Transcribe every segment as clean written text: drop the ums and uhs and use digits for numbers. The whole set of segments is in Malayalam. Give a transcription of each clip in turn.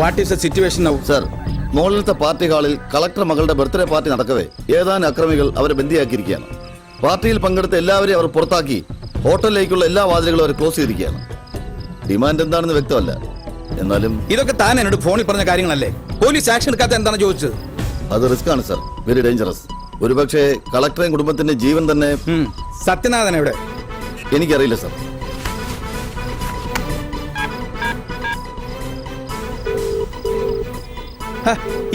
What is the situation now? Sir, മുകളിലത്തെ പാർട്ടി ഹാളിൽ കളക്ടർ മകളുടെ ബർത്ത്ഡേ പാർട്ടി നടക്കവേ ഏതാനും അക്രമികൾ അവരെ ബന്ദിയാക്കിയിരിക്കുകയാണ്. പാർട്ടിയിൽ പങ്കെടുത്ത എല്ലാവരെയും അവർ പുറത്താക്കി ഹോട്ടലിലേക്കുള്ള എല്ലാ വാതിലുകളും അവർ ക്ലോസ് ചെയ്തിരിക്കുകയാണ്. ഡിമാൻഡ് എന്താണെന്ന് വ്യക്തമല്ല. എന്നാലും ഇതൊക്കെ താൻ എന്നോട് ഫോണിൽ പറഞ്ഞ കാര്യങ്ങളല്ലേ? പോലീസ് ആക്ഷൻ എടുക്കാത്ത എന്താണ് ചോദിച്ചത്? അത് റിസ്ക് ആണ് സർ, വെരി ഡേഞ്ചറസ്. ഒരുപക്ഷെ കളക്ടറേയും കുടുംബത്തിന്റെ ജീവൻ തന്നെ. സത്യനാഥൻ എവിടെ? എനിക്കറിയില്ല സർ.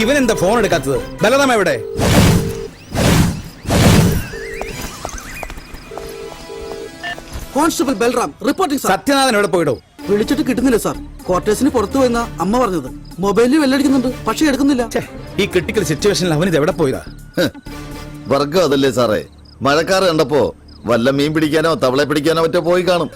ഇവനെന്താ ഫോൺ എടുക്കാത്തത്? ബലറാം എവിടെ? Constable Balram reporting sir. Sathyanathan എവിടെ പോയിടോ? വിളിച്ചിട്ട് കിട്ടുന്നില്ല സാർ. ക്വാർട്ടേഴ്സിന് പുറത്തു പോയെന്ന അമ്മ പറഞ്ഞത്. മൊബൈലിൽ വെല്ലടിക്കുന്നുണ്ട്, പക്ഷെ എടുക്കുന്നില്ല. ഈ ക്രിട്ടിക്കൽ സിറ്റുവേഷനിൽ അവനിത് എവിടെ പോയതാ? വർഗം അതല്ലേ സാറേ. മഴക്കാറ് കണ്ടപ്പോ വല്ല മീൻ പിടിക്കാനോ തവളെ പിടിക്കാനോ മറ്റോ പോയി കാണും.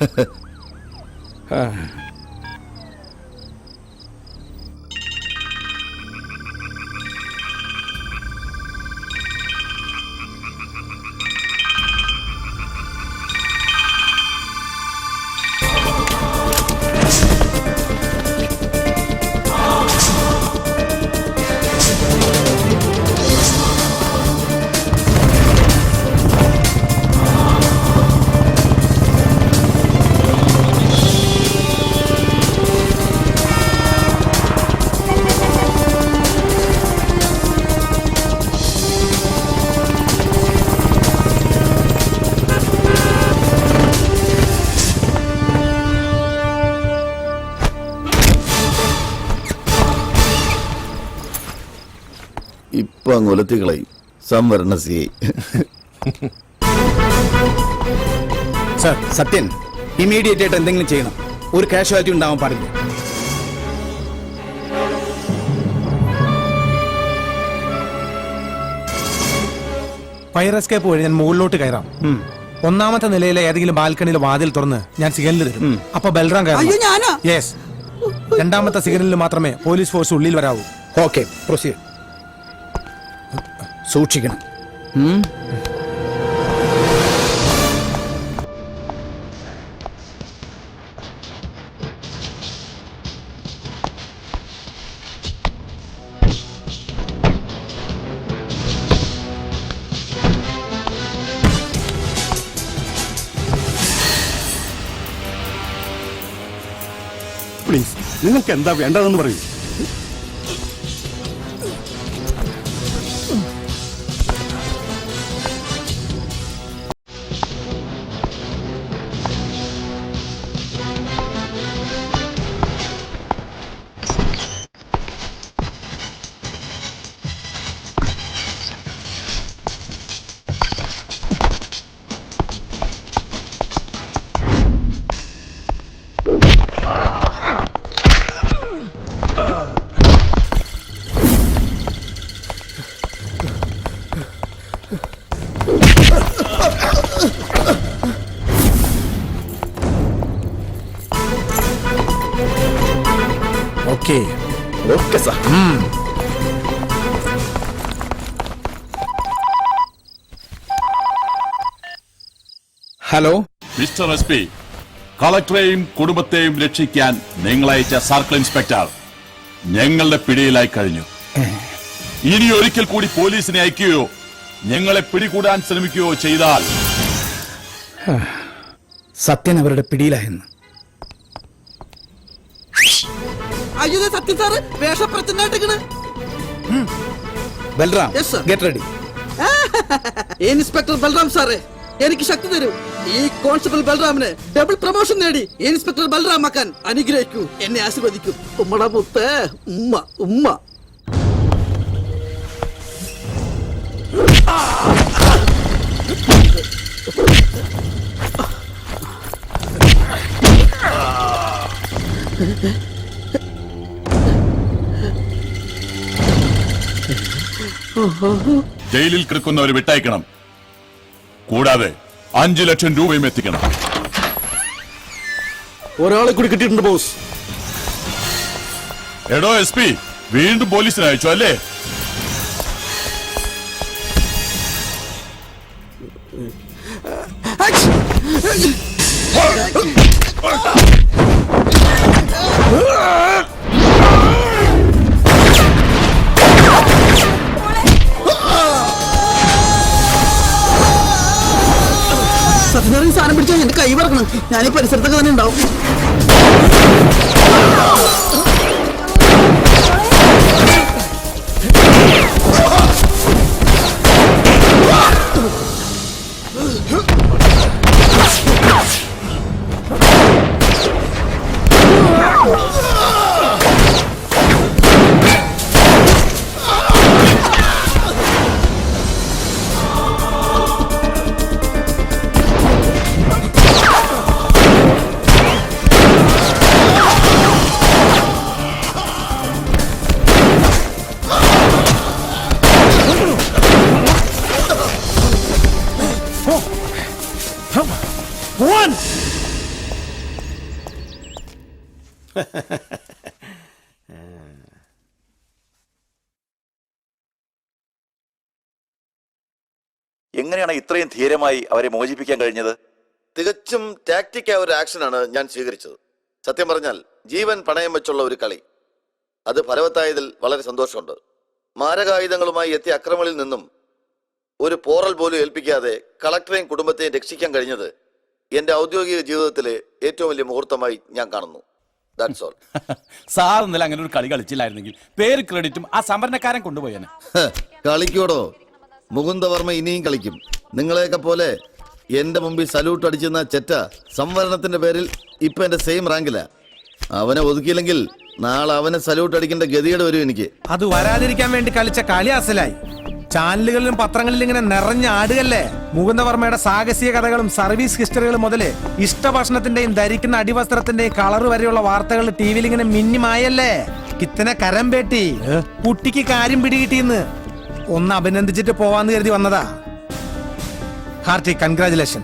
ഇപ്പൊ അങ്ങ് ഒലത്തികളയും സംവരണ സി. സർ, സത്യൻ ഇമീഡിയറ്റ് ആയിട്ട് എന്തെങ്കിലും ചെയ്യണം. ഒരു കാഷ്വാലിറ്റി ഉണ്ടാവാൻ പാടില്ല. ഫയർ എസ്കേപ്പ് വഴി ഞാൻ മുകളിലോട്ട് കയറാം. ഒന്നാമത്തെ നിലയിലെ ഏതെങ്കിലും ബാൽക്കണിയിലെ വാതിൽ തുറന്ന് ഞാൻ സിഗ്നൽ തരും. അപ്പൊ ബൽറാം കയറാം. യെസ്. രണ്ടാമത്തെ സിഗ്നലിൽ മാത്രമേ പോലീസ് ഫോഴ്സ് ഉള്ളിൽ വരാവൂ. Okay, proceed. സൂക്ഷിക്കണം. പ്ലീസ്, നിങ്ങൾക്ക് എന്താ വേണ്ടതെന്ന് പറയൂ. Okay okay sir. Hello mister S P, കളക്ടറെയും കുടുംബത്തെയും രക്ഷിക്കാൻ നിങ്ങളയച്ച സർക്കിൾ ഇൻസ്പെക്ടർ ഞങ്ങളുടെ പിടിയിലായി കഴിഞ്ഞു. ഇനി ഒരിക്കൽ കൂടി പോലീസിനെ അയക്കുകയോ ഞങ്ങളെ പിടികൂടാൻ ശ്രമിക്കുകയോ ചെയ്താൽ സത്യൻ അവരുടെ പിടിയിലായെന്ന്. അയ്യോ സത്യം സാറ് വേഷപ്രച്ഛന്നായിട്ടിരിക്കണ്. Balram, Yes, sir. Get ready. Inspector Balram സാറേ, എനിക്ക് ശക്തി തരൂ. ഈ കോൺസ്റ്റബിൾ ബൽറാമിന് ഡബിൾ പ്രൊമോഷൻ നേടി ഇൻസ്പെക്ടർ ബൽറാം ആക്കാൻ അനുഗ്രഹിക്കൂ. എന്നെ ആശീർവദിക്കൂ. ഉമ്മട മുത്തേ, ഉമ്മ ഉമ്മ. ജയിലിൽ കിടക്കുന്നവരെ വിട്ടയക്കണം. കൂടാതെ 5 ലക്ഷം രൂപയും എത്തിക്കണം. ഒരാളെ കൂടി കിട്ടിയിട്ടുണ്ട് ബോസ്. എടോ എസ് പി, വീണ്ടും പോലീസിനെ അയച്ചു അല്ലേ? സത്യനാരായണ സാധനം പിടിച്ചാൽ എന്റെ കൈ പറക്കണം. ഞാൻ ഈ പരിസരത്തൊക്കെ തന്നെ ഉണ്ടാവും. എങ്ങനെയാണ് ഇത്രയും ധീരമായി അവരെ മോചിപ്പിക്കാൻ കഴിഞ്ഞത്? തികച്ചും ടാക്ടിക്കായ ഒരു ആക്ഷനാണ് ഞാൻ സ്വീകരിച്ചത്. സത്യം പറഞ്ഞാൽ ജീവൻ പണയം വെച്ചുള്ള ഒരു കളി. അത് ഫലവത്തായതിൽ വളരെ സന്തോഷമുണ്ട്. മാരകായുധങ്ങളുമായി എത്തിയ അക്രമങ്ങളിൽ നിന്നും ഒരു പോറൽ പോലും ഏൽപ്പിക്കാതെ കളക്ടറെയും കുടുംബത്തെയും രക്ഷിക്കാൻ കഴിഞ്ഞത് എന്റെ ഔദ്യോഗിക ജീവിതത്തിലെ ഏറ്റവും വലിയ മുഹൂർത്തമായി ഞാൻ കാണുന്നു. That's all. സാർ ഇന്നലെ അങ്ങനെ ഒരു കളി കളിച്ചില്ലായിരുന്നെങ്കിൽ പേര് ക്രെഡിറ്റും ആ സംഭരണക്കാരൻ കൊണ്ടുപോയേനെ. കളിക്കോടോ, മുകുന്ദവർമ്മ ഇനിയും കളിക്കും. നിങ്ങളെയൊക്കെ പോലെ എന്റെ മുമ്പിൽ സല്യൂട്ട് അടിച്ചെന്ന ചെറ്റ സംവരണത്തിന്റെ പേരിൽ ഇപ്പൊ എന്റെ സെയിം റാങ്കിലാ. അവനെ ഒതുക്കിയില്ലെങ്കിൽ നാളെ അവനെ സല്യൂട്ട് അടിക്കേണ്ട ഗതിയുടെ വരും എനിക്ക്. അത് വരാതിരിക്കാൻ വേണ്ടി കളിച്ച കളി അസലായി. ചാനലുകളിലും പത്രങ്ങളിലും ഇങ്ങനെ നിറഞ്ഞാടുകല്ലേ മുകുന്ദവർമ്മയുടെ സാഹസിക കഥകളും സർവീസ് ഹിസ്റ്ററികളും മുതല് ഇഷ്ടഭക്ഷണത്തിന്റെയും ധരിക്കുന്ന അടിവസ്ത്രത്തിന്റെയും കളറ് വരെയുള്ള വാർത്തകൾ ടി വിയിൽ ഇങ്ങനെ മിന്നിമായല്ലേ. കിത്തനെ കരം പേട്ടി കുട്ടിക്ക് കാര്യം പിടികിട്ടിന്ന് ഒന്ന് അഭിനന്ദിച്ചിട്ട് പോവാന്ന് കരുതി വന്നതാ. Hearty congratulation.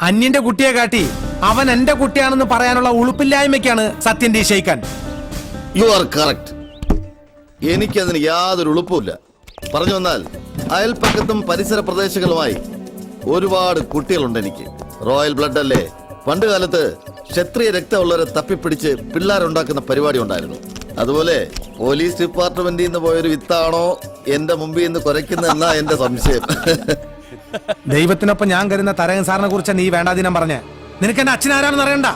അന്യന്റെ കുട്ടിയെ കാട്ടി അവൻ എന്റെ കുട്ടിയാണെന്ന് പറയാനുള്ള ഉളുപ്പില്ലായ്മയ്ക്കാണ് സത്യൻ ഡി ഷെയ്ക്കാൻ. You are correct. എനിക്കതിന് യാതൊരു ഉളുപ്പുമില്ല. പറഞ്ഞു വന്നാൽ അയൽപ്പക്കത്തും പരിസര പ്രദേശങ്ങളുമായി ഒരുപാട് കുട്ടികളുണ്ട് എനിക്ക്. റോയൽ ബ്ലഡ് അല്ലേ. പണ്ട് കാലത്ത് ക്ഷത്രിയ രക്തമുള്ളവരെ തപ്പിപ്പിടിച്ച് പിള്ളേരുണ്ടാക്കുന്ന പരിപാടി ഉണ്ടായിരുന്നു. അതുപോലെ പോലീസ് ഡിപ്പാർട്ട്മെന്റിൽ നിന്ന് പോയൊരു വിത്താണോ എന്റെ മുമ്പിൽ നിന്ന് കുരയ്ക്കുന്നതെന്നാ എന്റെ സംശയം. ദൈവത്തിനൊപ്പം ഞാൻ കരുന്ന തരകൻ സാറിനെ കുറിച്ച് നീ വേണ്ടാതിനം പറഞ്ഞ. നിനക്ക് എന്റെ അച്ഛനാരാണെന്ന് അറിയണ്ട.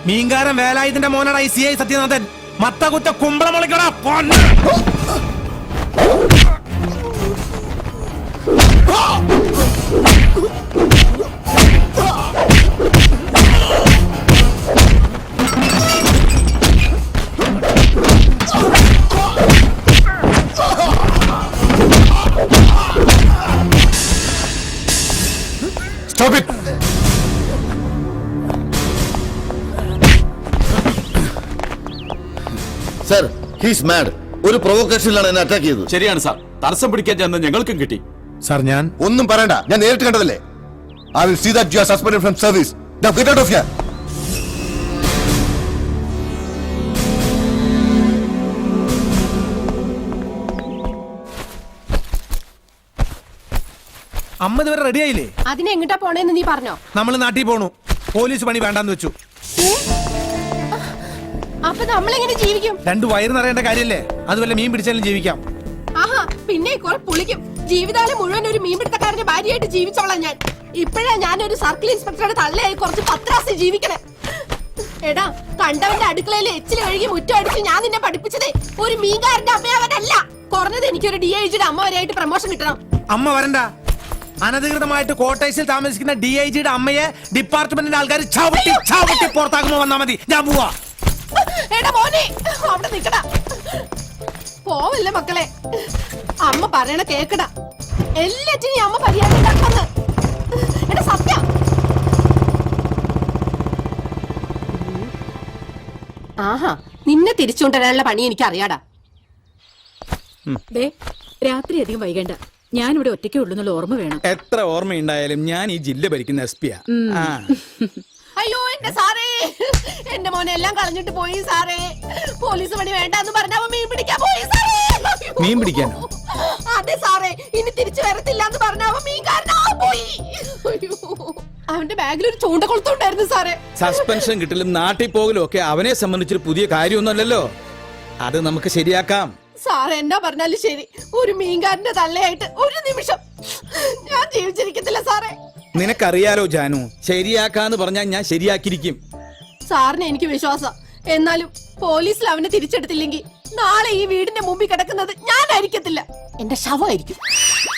മീൻകാരൻ വേലായുധന്റെ മോനാണ് ഈ CI സത്യനാഥൻ. മത്ത കുത്ത കുമ്പളം മുളയ്ക്കടാ. Stop it! Sir, he's mad. ഒരു പ്രൊവോക്കേഷനിലാണ് എന്നെ അറ്റാക്ക് ചെയ്തത്. ശരിയാണ് സാർ. തടസ്സം പിടിക്കാൻ ചെന്ന് ഞങ്ങൾക്കും കിട്ടി. സാർ ഞാൻ ഒന്നും പറയണ്ട, ഞാൻ നേരിട്ട് കണ്ടതല്ലേ. I will see that you are suspended from service. Now get out of here. അമ്മ ഇതുവരെ റെഡി ആയില്ലേ? അതിന് എങ്ങോട്ടാ പോണേന്ന് നീ പറഞ്ഞോ? നമ്മൾ നാട്ടിൽ പോണു. പോലീസ് പണി വേണ്ടാന്ന് വെച്ചു. അപ്പൊ നമ്മളെങ്ങനെ ജീവിക്കും? രണ്ടു വയറ് നിറയേണ്ട കാര്യല്ലേ. അതുപോലെ മീൻ പിടിച്ചാലും ജീവിക്കാം. ആഹാ, പിന്നെ കുറെ പുളിക്കും. ജീവിതകാലം മുഴുവൻ ഒരു മീൻപിടുത്തക്കാരന്റെ ഭാര്യയായിട്ട് ജീവിച്ചോളാം ഞാൻ. ഇപ്പോഴാ ഞാനൊരു സർക്കിൾ ഇൻസ്പെക്ടറുടെ തള്ളയായി കുറച്ച് പത്രാസ് ജീവിക്കണേ. എടാ, കണ്ടവന്റെ അടുക്കളയിൽ എച്ചിൽ കഴുകി മുറ്റം അടിച്ച് ഞാൻ നിന്നെ പഠിപ്പിച്ചതേ ഒരു മീൻകാരന്റെ അമ്മയാവനല്ല. കുറഞ്ഞത് എനിക്കൊരു DIGയുടെ അമ്മ വരെയായിട്ട് പ്രമോഷൻ കിട്ടണം. അമ്മ വരണ്ട. അനധികൃതമായിട്ട് ക്വാർട്ടേഴ്സിൽ താമസിക്കുന്ന DIGയുടെ അമ്മയെ ഡിപ്പാർട്ട്മെന്റിന്റെ ആൾക്കാർ ചവിട്ടി പുറത്താക്കുമ്പോ വന്നാ മതി. ഞാൻ പോവാ. എടാ മോനെ, അവിടെ നിക്കടാ. പോവല്ലേ മക്കളെ. അമ്മ പറയണ കേക്കടാ. എല്ലാറ്റിനും അമ്മ പരിഹാരം ഉണ്ടാക്കുന്നു. എടാ സത്യം. ആഹാ, നിന്നെ തിരിച്ചുകൊണ്ടുവരാനുള്ള പണി എനിക്ക് അറിയാടാ. രാത്രി അധികം വൈകണ്ട. ഞാനിവിടെ ഒറ്റയ്ക്കേ ഉള്ളൂ എന്നുള്ള ഓർമ്മ വേണം. എത്ര ഓർമ്മയുണ്ടായാലും ഞാൻ ഈ ജില്ല ഭരിക്കുന്ന SP യാ. അയ്യോ എന്റെ സാറേ, എന്റെ മോനെ എല്ലാം കളഞ്ഞിട്ട് പോയി സാറേ. പോലീസ് പണി വേണ്ടെന്ന് പറഞ്ഞവൻ മീൻ പിടിക്കാൻ പോയി സാറേ. മീൻ പിടിക്കാനോ? അതെ സാറേ, ഇനി തിരിച്ചു വരത്തില്ല എന്ന് പറഞ്ഞവൻ മീൻകാരനാ പോയി. അവന്റെ ബാഗിൽ ഒരു ചൂണ്ടക്കൊളുത്തുണ്ടായിരുന്നു സാറേ. സസ്പെൻഷൻ കിട്ടലും നാട്ടിൽ പോകലും ഒക്കെ അവനെ സംബന്ധിച്ചൊരു പുതിയ കാര്യമൊന്നുമല്ലല്ലോ. അത് നമുക്ക് ശരിയാക്കാം. സാറ് എന്നാ പറഞ്ഞാലും ശരി, ഒരു മീൻകാരന്റെ തള്ളയായിട്ട് ഒരു നിമിഷം ഞാൻ ജീവിച്ചിരിക്കത്തില്ല സാറേ. നിനക്കറിയാലോ ജാനു, ശരിയാക്കാന്ന് പറഞ്ഞാൽ ഞാൻ ശരിയാക്കിയിരിക്കും. സാറിന് എനിക്ക് വിശ്വാസം. എന്നാലും പോലീസിൽ അവനെ തിരിച്ചെടുത്തില്ലെങ്കിൽ നാളെ ഈ വീടിന്റെ മുമ്പിൽ കിടക്കുന്നത് ഞാനായിരിക്കത്തില്ല, എന്റെ ശവമായിരിക്കും.